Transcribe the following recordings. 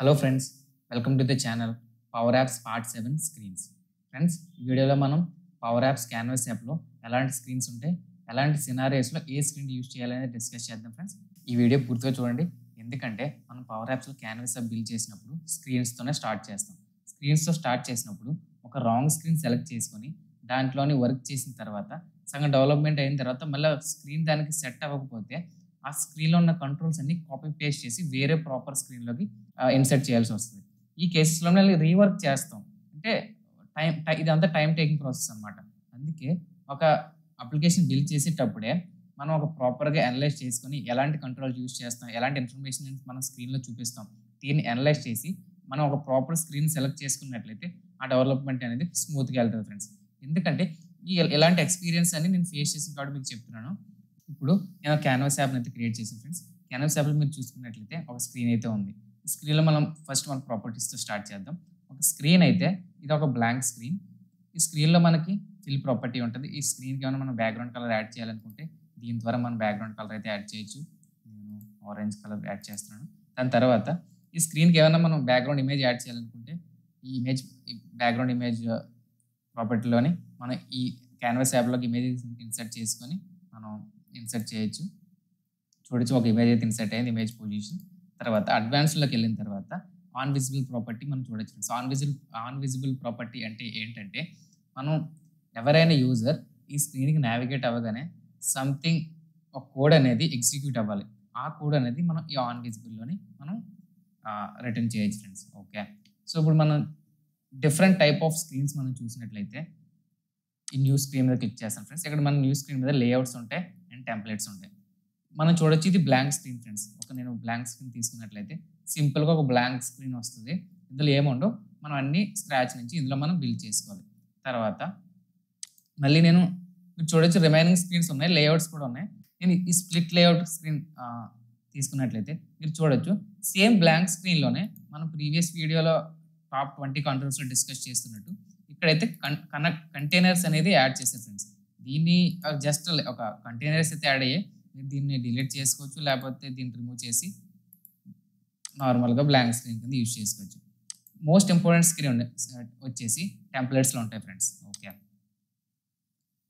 Hello friends, welcome to the channel power apps part 7 screens. Friends, ఈ వీడియోలో మనం power apps canvas యాప్లో ఎలాంటి స్క్రీన్స్ ఉంటాయి, ఎలాంటి సినారియోస్లో ఏ స్క్రీన్ యూజ్ చేయాలనేది డిస్కస్ చేద్దాం. ఫ్రెండ్స్, ఈ వీడియో పూర్తిగా చూడండి, ఎందుకంటే మనం పవర్ యాప్స్లో క్యాన్వాస్ యాప్ బిల్డ్ చేసినప్పుడు స్క్రీన్స్తోనే స్టార్ట్ చేస్తాం. స్క్రీన్స్తో స్టార్ట్ చేసినప్పుడు ఒక రాంగ్ స్క్రీన్ సెలెక్ట్ చేసుకొని దాంట్లోని వర్క్ చేసిన తర్వాత సగం డెవలప్మెంట్ అయిన తర్వాత మళ్ళీ స్క్రీన్ దానికి సెట్ అవ్వకపోతే ఆ స్క్రీన్లో ఉన్న కంట్రోల్స్ అన్ని కాపీ పేస్ట్ చేసి వేరే ప్రాపర్ స్క్రీన్లోకి ఇన్సర్ట్ చేయాల్సి వస్తుంది. ఈ కేసెస్లో రీవర్క్ చేస్తాం. అంటే ఇదంతా టైం టేకింగ్ ప్రాసెస్ అనమాట. అందుకే ఒక అప్లికేషన్ బిల్డ్ చేసేటప్పుడే మనం ఒక ప్రాపర్గా అనలైజ్ చేసుకొని ఎలాంటి కంట్రోల్ యూజ్ చేస్తాం, ఎలాంటి ఇన్ఫర్మేషన్ మనం స్క్రీన్లో చూపిస్తాం, దీన్ని అనలైజ్ చేసి మనం ఒక ప్రాపర్ స్క్రీన్ సెలెక్ట్ చేసుకున్నట్లయితే ఆ డెవలప్మెంట్ అనేది స్మూత్గా వెళ్తుంది ఫ్రెండ్స్. ఎందుకంటే ఇలాంటి ఎక్స్పీరియన్స్ అని నేను ఫేస్ చేసిన కాబట్టి మీకు చెప్తున్నాను. ఇప్పుడు నేను క్యాన్వాస్ యాప్ని అయితే క్రియేట్ చేశాను ఫ్రెండ్స్. క్యాన్వాస్ యాప్లో మీరు చూసుకున్నట్లయితే ఒక స్క్రీన్ అయితే ఉంది. ఈ స్క్రీన్లో మనం ఫస్ట్ మన ప్రాపర్టీస్తో స్టార్ట్ చేద్దాం. ఒక స్క్రీన్ అయితే ఇది ఒక బ్లాంక్ స్క్రీన్. ఈ స్క్రీన్లో మనకి ఫిల్ ప్రాపర్టీ ఉంటుంది. ఈ స్క్రీన్కి ఏమైనా మనం బ్యాక్గ్రౌండ్ కలర్ యాడ్ చేయాలనుకుంటే దీని ద్వారా మనం బ్యాక్గ్రౌండ్ కలర్ అయితే యాడ్ చేయొచ్చు. నేను ఆరెంజ్ కలర్ యాడ్ చేస్తున్నాను. దాని తర్వాత ఈ స్క్రీన్కి ఏమైనా మనం బ్యాక్గ్రౌండ్ ఇమేజ్ యాడ్ చేయాలనుకుంటే ఈ బ్యాక్గ్రౌండ్ ఇమేజ్ ప్రాపర్టీలోని మనం ఈ క్యాన్వాస్ యాప్లోకి ఇమేజెస్ ఇన్సర్ట్ చేసుకొని మనం ఇన్సర్ట్ చేయొచ్చు. చూడొచ్చు, ఒక ఇమేజ్ అయితే ఇన్సర్ట్ అయింది, ఇమేజ్ పొజిషన్. తర్వాత అడ్వాన్స్లోకి వెళ్ళిన తర్వాత ఆన్ విజిబుల్ ప్రాపర్టీ మనం చూడొచ్చు. ఆన్ విజిబుల్ ప్రాపర్టీ అంటే ఏంటంటే మనం ఎవరైనా యూజర్ ఈ స్క్రీన్కి నావిగేట్ అవ్వగానే సంథింగ్ ఒక కోడ్ అనేది ఎగ్జిక్యూట్ అవ్వాలి. ఆ కోడ్ అనేది మనం ఈ ఆన్ విజిబుల్లోని మనం రిటర్న్ చేయొచ్చు ఫ్రెండ్స్. ఓకే, సో ఇప్పుడు మనం డిఫరెంట్ టైప్ ఆఫ్ స్క్రీన్స్ మనం చూసినట్లయితే ఈ న్యూ స్క్రీన్ మీద క్లిక్ చేస్తాం ఫ్రెండ్స్. ఇక్కడ మన న్యూ స్క్రీన్ మీద లేఅవుట్స్ ఉంటాయి అండ్ టెంప్లెట్స్ ఉంటాయి. మనం చూడొచ్చు, ఇది బ్లాంక్ స్క్రీన్ ఫ్రెండ్స్. నేను బ్లాంక్ స్క్రీన్ తీసుకున్నట్లయితే సింపుల్గా ఒక బ్లాంక్ స్క్రీన్ వస్తుంది. ఇందులో ఏముండో మనం అన్ని స్క్రాచ్ నుంచి ఇందులో మనం బిల్డ్ చేసుకోవాలి. తర్వాత మళ్ళీ మీరు చూడొచ్చు, రిమైనింగ్ స్క్రీన్స్ ఉన్నాయి, లేఅవుట్స్ కూడా ఉన్నాయి. నేను ఈ స్ప్లిట్ లేఅవుట్ స్క్రీన్ తీసుకున్నట్లయితే మీరు చూడొచ్చు, సేమ్ బ్లాంక్ స్క్రీన్లోనే మనం ప్రీవియస్ వీడియోలో టాప్ 20 కంట్రోల్స్లో డిస్కస్ చేస్తున్నట్టు ఇక్కడైతే కంటైనర్స్ అనేది యాడ్ చేశారు ఫ్రెండ్స్. దీన్ని జస్ట్ ఒక కంటైనర్స్ అయితే యాడ్ అయ్యాయి. మీరు దీన్ని డిలీట్ చేసుకోవచ్చు, లేకపోతే దీన్ని రిమూవ్ చేసి నార్మల్గా బ్లాంక్ స్క్రీన్ కింద యూజ్ చేసుకోవచ్చు. మోస్ట్ ఇంపార్టెంట్ స్క్రీన్ వచ్చేసి టెంప్లెట్స్లో ఉంటాయి ఫ్రెండ్స్. ఓకే,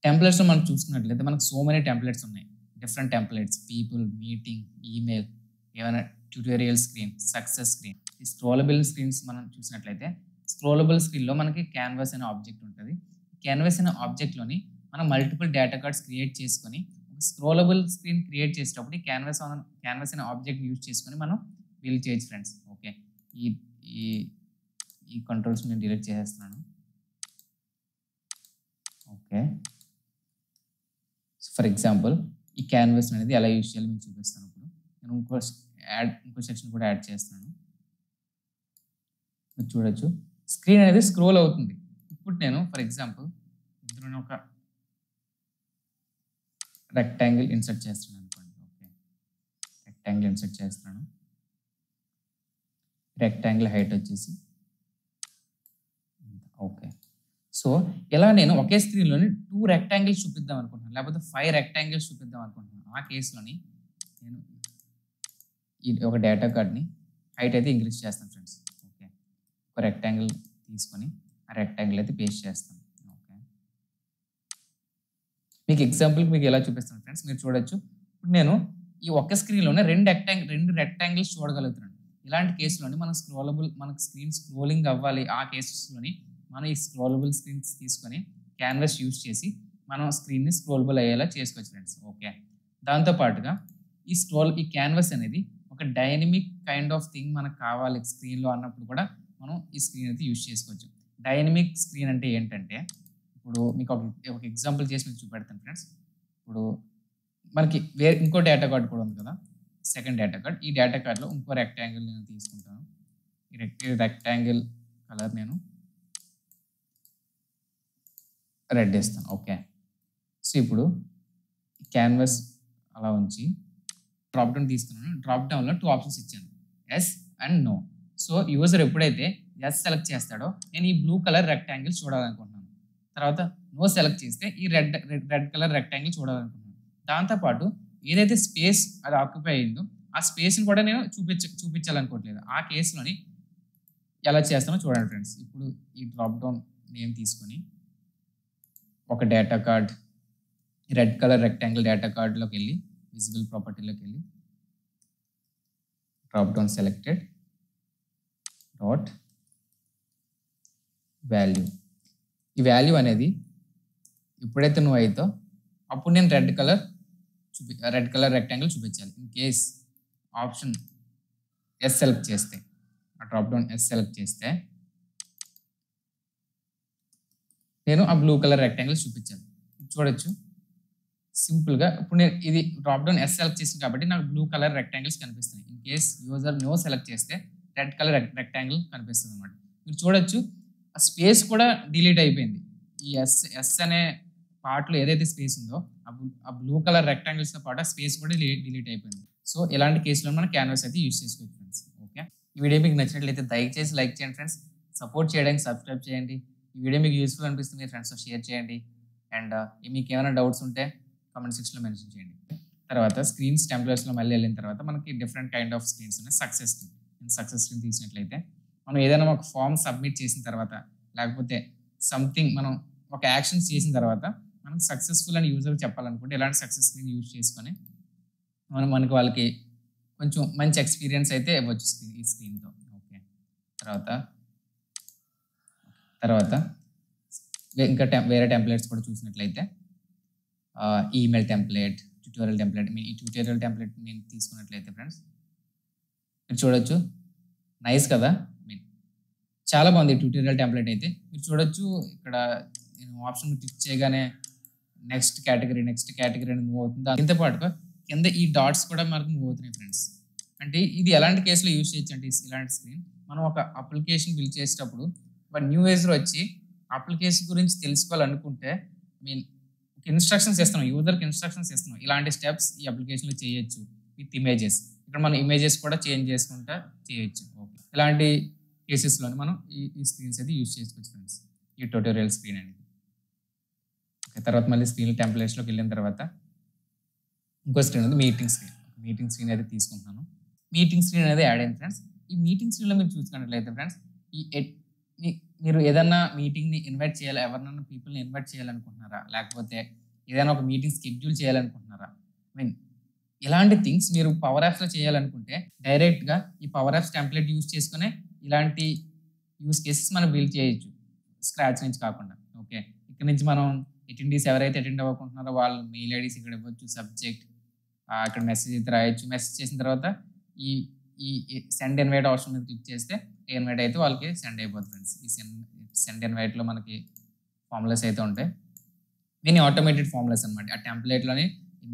టెంప్లెట్స్లో మనం చూసుకున్నట్లయితే మనకు సో మెనీ టెంప్లెట్స్ ఉన్నాయి. Different templates, people, meeting, email, ఏమైనా ట్యూటోరియల్ స్క్రీన్, సక్సెస్ స్క్రీన్. ఈ స్క్రోలబుల్ స్క్రీన్స్ మనం చూసినట్లయితే స్క్రోలబుల్ స్క్రీన్లో మనకి క్యాన్వాస్ అనే ఆబ్జెక్ట్ ఉంటుంది. క్యాన్వాస్ అనే ఆబ్జెక్ట్లోని మనం మల్టిపుల్ డేటా కార్డ్స్ క్రియేట్ చేసుకొని స్క్రోలబుల్ స్క్రీన్ క్రియేట్ చేసేటప్పుడు క్యాన్వాస్ అనే ఆబ్జెక్ట్ యూజ్ చేసుకొని మనం బిల్డ్ చేయొచ్చు ఫ్రెండ్స్. ఓకే, ఈ కంట్రోల్స్ నేను డిలీట్ చేసేస్తున్నాను. ఓకే, ఫర్ ఎగ్జాంపుల్ ఈ క్యాన్వాస్ అనేది ఎలా యూజ్ చేయాలో మీకు చూపిస్తాను. ఇప్పుడు నేను ఇంకో సెక్షన్ కూడా యాడ్ చేస్తున్నాను. మీరు చూడొచ్చు, స్క్రీన్ అనేది స్క్రోల్ అవుతుంది. ఇప్పుడు నేను ఫర్ ఎగ్జాంపుల్ ఇందులో ఒక రెక్టాంగిల్ ఇన్సర్ట్ చేస్తున్నాను అనుకోండి. ఓకే, రెక్టాంగిల్ ఇన్సర్ట్ చేస్తున్నాను. రెక్టాంగిల్ హైట్ వచ్చేసి ఓకే. సో ఇలా నేను ఒకే స్క్రీన్లోని 2 రెక్టాంగిల్స్ చూపిద్దాం అనుకుంటున్నాను, లేకపోతే 5 రెక్టాంగిల్స్ చూపిద్దాం అనుకుంటున్నాను. ఆ కేసులోని నేను ఒక డేటా కార్డ్ని హైట్ అయితే ఇంక్రీజ్ చేస్తాను ఫ్రెండ్స్. ఓకే, ఒక రెక్టాంగిల్ తీసుకొని ఆ రెక్టాంగిల్ అయితే పేస్ట్ చేస్తాను. ఓకే, మీకు ఎగ్జాంపుల్కి మీకు ఎలా చూపిస్తాను ఫ్రెండ్స్. మీరు చూడొచ్చు, ఇప్పుడు నేను ఈ ఒక్క స్క్రీన్లోనే రెండు రెక్టాంగిల్స్ చూడగలుగుతున్నాను. ఇలాంటి కేసులోని మనకు స్క్రీన్ స్క్రోలింగ్ అవ్వాలి. ఆ కేసెస్లోని మనం ఈ స్క్రోలబుల్ స్క్రీన్స్ తీసుకొని క్యాన్వాస్ యూజ్ చేసి మనం స్క్రీన్ని స్క్రోలబుల్ అయ్యేలా చేసుకోవచ్చు ఫ్రెండ్స్. ఓకే, దాంతోపాటుగా ఈ క్యాన్వాస్ అనేది ఒక డైనమిక్ కైండ్ ఆఫ్ థింగ్ మనకు కావాలి స్క్రీన్లో అన్నప్పుడు కూడా మనం ఈ స్క్రీన్ అయితే యూజ్ చేసుకోవచ్చు. డైనమిక్ స్క్రీన్ అంటే ఏంటంటే, ఇప్పుడు మీకు ఒక ఎగ్జాంపుల్ చేసి మీకు చూపెడతాను ఫ్రెండ్స్. ఇప్పుడు మనకి ఇంకో డేటా కార్డ్ కూడా ఉంది కదా, సెకండ్ డేటా కార్డ్. ఈ డేటా కార్డ్లో ఇంకో రెక్టాంగిల్ నేను తీసుకుంటాను. ఈ రెక్టాంగిల్ కలర్ నేను రెడ్ వేస్తాను. ఓకే, సో ఇప్పుడు క్యాన్వాస్ అలా ఉంచి డ్రాప్ డౌన్ తీసుకున్నాను. డ్రాప్ డౌన్లో 2 ఆప్షన్స్ ఇచ్చాను, yes and no. So user ఎప్పుడైతే ఎస్ సెలెక్ట్ చేస్తాడో నేను ఈ బ్లూ కలర్ రెక్టాంగిల్ చూడాలనుకుంటున్నాను. తర్వాత నో సెలెక్ట్ చేస్తే ఈ రెడ్ కలర్ రెక్టాంగిల్ చూడాలనుకుంటున్నాను. దాంతోపాటు ఏదైతే స్పేస్ అది ఆక్యుపై అయిందో ఆ స్పేస్ని కూడా నేను చూపించాలనుకోవట్లేదు. ఆ కేసులోని ఎలా చేస్తానో చూడండి ఫ్రెండ్స్. ఇప్పుడు ఈ డ్రాప్ డౌన్ నేమ్ తీసుకొని ఒక data card red colour rectangle data కార్డ్లోకి వెళ్ళి విజిబుల్ ప్రాపర్టీలోకి వెళ్ళి drop down selected dot value. ఈ వాల్యూ అనేది ఎప్పుడైతే నువ్వు అవుతో అప్పుడు నేను రెడ్ కలర్ రెక్టాంగిల్ చూపించాలి. In case option yes select చేస్తే, ఆ డ్రాప్ డౌన్ ఎస్ సెలెక్ట్ చేస్తే నేను ఆ బ్లూ కలర్ రెక్టాంగిల్ చూపించాలి. చూడొచ్చు సింపుల్గా. ఇప్పుడు నేను ఇది డ్రాప్ డౌన్ ఎస్ సెలెక్ట్ చేసింది కాబట్టి నాకు బ్లూ కలర్ రెక్టాంగిల్స్ కనిపిస్తాయి. In case user no select చేస్తే రెడ్ కలర్ రెక్టాంగిల్ కనిపిస్తుంది అనమాట. మీరు చూడొచ్చు ఆ స్పేస్ కూడా డిలీట్ అయిపోయింది. ఈ ఎస్ అనే పార్ట్లో ఏదైతే స్పేస్ ఉందో ఆ బ్లూ కలర్ రెక్టాంగిల్స్తో పాటు ఆ స్పేస్ కూడా డిలీట్ అయిపోయింది. సో ఇలాంటి కేసులో మనం క్యాన్వాస్ అయితే యూజ్ చేసుకోవచ్చు ఫ్రెండ్స్. ఓకే, ఈ వీడియో మీకు నచ్చినట్లయితే దయచేసి లైక్ చేయండి ఫ్రెండ్స్. సపోర్ట్ చేయడానికి సబ్స్క్రైబ్ చేయండి. ఈ వీడియో మీకు యూస్ఫుల్ అనిపిస్తుంది మీ ఫ్రెండ్స్తో షేర్ చేయండి. అండ్ మీకు ఏమైనా డౌట్స్ ఉంటే కామెంట్ సెక్షన్లో మెన్షన్ చేయండి. తర్వాత స్క్రీన్స్ టెంప్లెట్స్లో మళ్ళీ వెళ్ళిన తర్వాత మనకి డిఫరెంట్ కైండ్ ఆఫ్ స్క్రీన్స్ ఉన్నాయి. సక్సెస్ స్క్రీన్ తీసినట్లయితే మనం ఏదైనా ఒక ఫామ్ సబ్మిట్ చేసిన తర్వాత లేకపోతే సంథింగ్ మనం ఒక యాక్షన్స్ చేసిన తర్వాత మనకు సక్సెస్ఫుల్ అని యూజర్ చెప్పాలనుకుంటే ఇలాంటి సక్సెస్ స్క్రీన్ యూజ్ చేసుకొని మనకి వాళ్ళకి కొంచెం మంచి ఎక్స్పీరియన్స్ అయితే ఇవ్వచ్చు ఈ స్క్రీన్తో. ఓకే, తర్వాత ఇంకా వేరే టెంప్లెట్స్ కూడా చూసినట్లయితే ఈమెయిల్ టెంప్లెట్, ట్యూటోరియల్ టెంప్లెట్. ఈ ట్యూటోరియల్ టెంప్లెట్ నేను తీసుకున్నట్లయితే ఫ్రెండ్స్ మీరు చూడొచ్చు, నైస్ కదా. చాలా బాగుంది ట్యూటోరియల్ టెంప్లెట్ అయితే. మీరు చూడొచ్చు ఇక్కడ నేను ఆప్షన్ క్లిక్ చేయగానే నెక్స్ట్ కేటగిరీ అని మూవ్ అవుతుంది. దాంతో పాటుగా కింద ఈ డాట్స్ కూడా మనకు మూవ్ అవుతున్నాయి ఫ్రెండ్స్. అంటే ఇది ఎలాంటి కేసులో యూజ్ చేయొచ్చు అంటే ఇలాంటి స్క్రీన్ మనం ఒక అప్లికేషన్ బిల్డ్ చేసేటప్పుడు ఒక న్యూ యూజర్ వచ్చి అప్లికేషన్ గురించి తెలుసుకోవాలనుకుంటే ఇన్స్ట్రక్షన్స్ ఇస్తున్నాం, యూజర్కి ఇన్స్ట్రక్షన్స్ ఇస్తున్నాం. ఇలాంటి స్టెప్స్ ఈ అప్లికేషన్లో చేయొచ్చు విత్ ఇమేజెస్. ఇక్కడ మనం ఇమేజెస్ కూడా చేంజ్ చేసుకుంటా చేయొచ్చు. ఓకే, ఇలాంటి కేసెస్లోనే మనం ఈ స్క్రీన్స్ అయితే యూజ్ చేసుకోవచ్చు ఫ్రెండ్స్, ఈ ట్యూటోరియల్ స్క్రీన్ అనేది. ఓకే, తర్వాత మళ్ళీ స్క్రీన్ టెంప్లెట్స్లోకి వెళ్ళిన తర్వాత ఇంకో స్క్రీన్ ఉంది మీటింగ్ స్క్రీన్ అయితే తీసుకుంటున్నాను. మీటింగ్ స్క్రీన్ అనేది యాడ్ అయింది ఫ్రెండ్స్. ఈ మీటింగ్ స్క్రీన్లో మీరు చూసుకున్నట్లయితే ఫ్రెండ్స్ మీరు ఏదన్నా మీటింగ్ని ఇన్వైట్ చేయాలి, ఎవరినైనా పీపుల్ని ఇన్వైట్ చేయాలనుకుంటున్నారా, లేకపోతే ఏదైనా ఒక మీటింగ్ షెడ్యూల్ చేయాలనుకుంటున్నారా, ఇలాంటి థింగ్స్ మీరు పవర్ యాప్స్లో చేయాలనుకుంటే డైరెక్ట్గా ఈ పవర్ యాప్స్ టెంప్లెట్ యూజ్ చేసుకునే ఇలాంటి యూజ్ కేసెస్ మనం బిల్డ్ చేయొచ్చు స్క్రాచ్ నుంచి కాకుండా. ఓకే, ఇక్కడ నుంచి మనం అటెండీస్ ఎవరైతే అటెండ్ అవ్వకుంటున్నారో వాళ్ళు మెయిల్ ఐడీస్ ఇక్కడ ఇవ్వచ్చు, సబ్జెక్ట్ ఇక్కడ మెసేజ్ అయితే రాయొచ్చు. మెసేజ్ చేసిన తర్వాత ఈ సెండ్ ఇన్వైట్ ఆప్షన్ మీద క్లిక్ చేస్తే ఇన్వైట్ అయితే వాళ్ళకి సెండ్ అయిపోతుంది ఫ్రెండ్స్. ఈ సెండ్ ఇన్వైట్లో మనకి ఫార్ములాస్ అయితే ఉంటాయి. దీన్ని ఆటోమేటెడ్ ఫార్ములాస్ అనమాట. ఆ టెంప్లెట్లోనే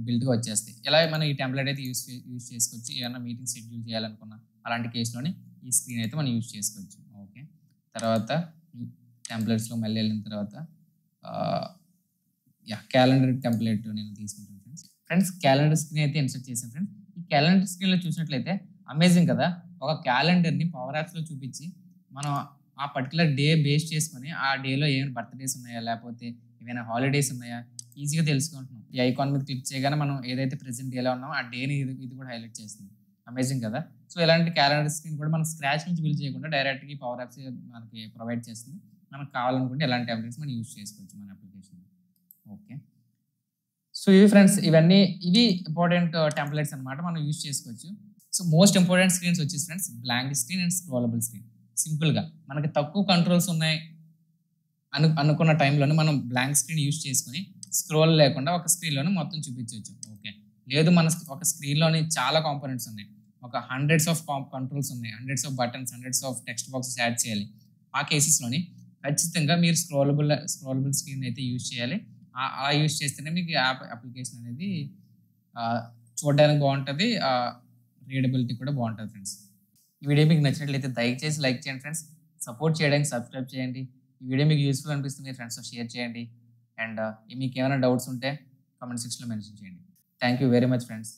బిల్డ్గా వచ్చేస్తాయి. ఇలా మనం ఈ టెంప్లెట్ అయితే యూజ్ చేసుకోవచ్చు. ఏమైనా మీటింగ్ షెడ్యూల్ చేయాలనుకున్నా అలాంటి కేసులోనే ఈ స్క్రీన్ అయితే మనం యూజ్ చేసుకోవచ్చు. ఓకే, తర్వాత టెంప్లెట్స్లో మళ్ళీ వెళ్ళిన తర్వాత క్యాలెండర్ టెంప్లెట్ నేను తీసుకుంటాను ఫ్రెండ్స్. క్యాలెండర్ స్క్రీన్ అయితే ఇన్సర్ట్ చేశాను ఫ్రెండ్స్. ఈ క్యాలెండర్ స్క్రీన్లో చూసినట్లయితే అమేజింగ్ కదా. ఒక క్యాలెండర్ని పవర్ యాప్స్లో చూపించి మనం ఆ పర్టికులర్ డే బేస్ చేసుకొని ఆ డేలో ఏమైనా బర్త్డేస్ ఉన్నాయా లేకపోతే ఏమైనా హాలిడేస్ ఉన్నాయా ఈజీగా తెలుసుకుంటున్నాం. ఈ ఐకాన్ మీద క్లిక్ చేయగానే మనం ఏదైతే ప్రెసెంట్ డేలో ఉన్నామో ఆ డేని ఇది కూడా హైలైట్ చేస్తుంది. అమేజింగ్ కదా. సో ఇలాంటి క్యాలెండర్ స్క్రీన్ కూడా మనం స్క్రాచ్ నుంచి బిల్డ్ చేయకుండా డైరెక్ట్గా పవర్ యాప్స్ మనకి ప్రొవైడ్ చేస్తుంది. మనకు కావాలనుకుంటే ఎలాంటి టెంప్లెట్స్ మనం యూజ్ చేసుకోవచ్చు మన అప్లికేషన్లో. ఓకే, సో ఇవి ఫ్రెండ్స్, ఇవి ఇంపార్టెంట్ టెంప్లెట్స్ అనమాట, మనం యూజ్ చేసుకోవచ్చు. సో మోస్ట్ ఇంపార్టెంట్ స్క్రీన్స్ వచ్చేసి friends blank screen and scrollable screen. సింపుల్గా మనకి తక్కువ కంట్రోల్స్ ఉన్నాయి అనుకున్న టైంలోనే మనం బ్లాంక్ స్క్రీన్ యూజ్ చేసుకొని స్క్రోల్ లేకుండా ఒక స్క్రీన్లోనే మొత్తం చూపించవచ్చు. ఓకే, లేదు మన ఒక స్క్రీన్లోని చాలా కాంపోనెంట్స్ ఉన్నాయి, ఒక హండ్రెడ్స్ ఆఫ్ కంట్రోల్స్ ఉన్నాయి, hundreds of buttons, hundreds of text boxes add చేయాలి. ఆ కేసెస్లోని ఖచ్చితంగా మీరు స్క్రోలబుల్ స్క్రీన్ అయితే యూజ్ చేయాలి. అలా యూజ్ చేస్తేనే మీకు అప్లికేషన్ అనేది చూడడానికి బాగుంటుంది, రీడబిలిటీ కూడా బాగుంటుంది ఫ్రెండ్స్. ఈ వీడియో మీకు నచ్చినట్లయితే దయచేసి లైక్ చేయండి ఫ్రెండ్స్. సపోర్ట్ చేయడానికి సబ్స్క్రైబ్ చేయండి. ఈ వీడియో మీకు యూస్ఫుల్ అనిపిస్తుంది మీ ఫ్రెండ్స్తో షేర్ చేయండి. అండ్ మీకు ఏమైనా డౌట్స్ ఉంటే కామెంట్ సెక్షన్లో మెన్షన్ చేయండి. Thank you very much friends.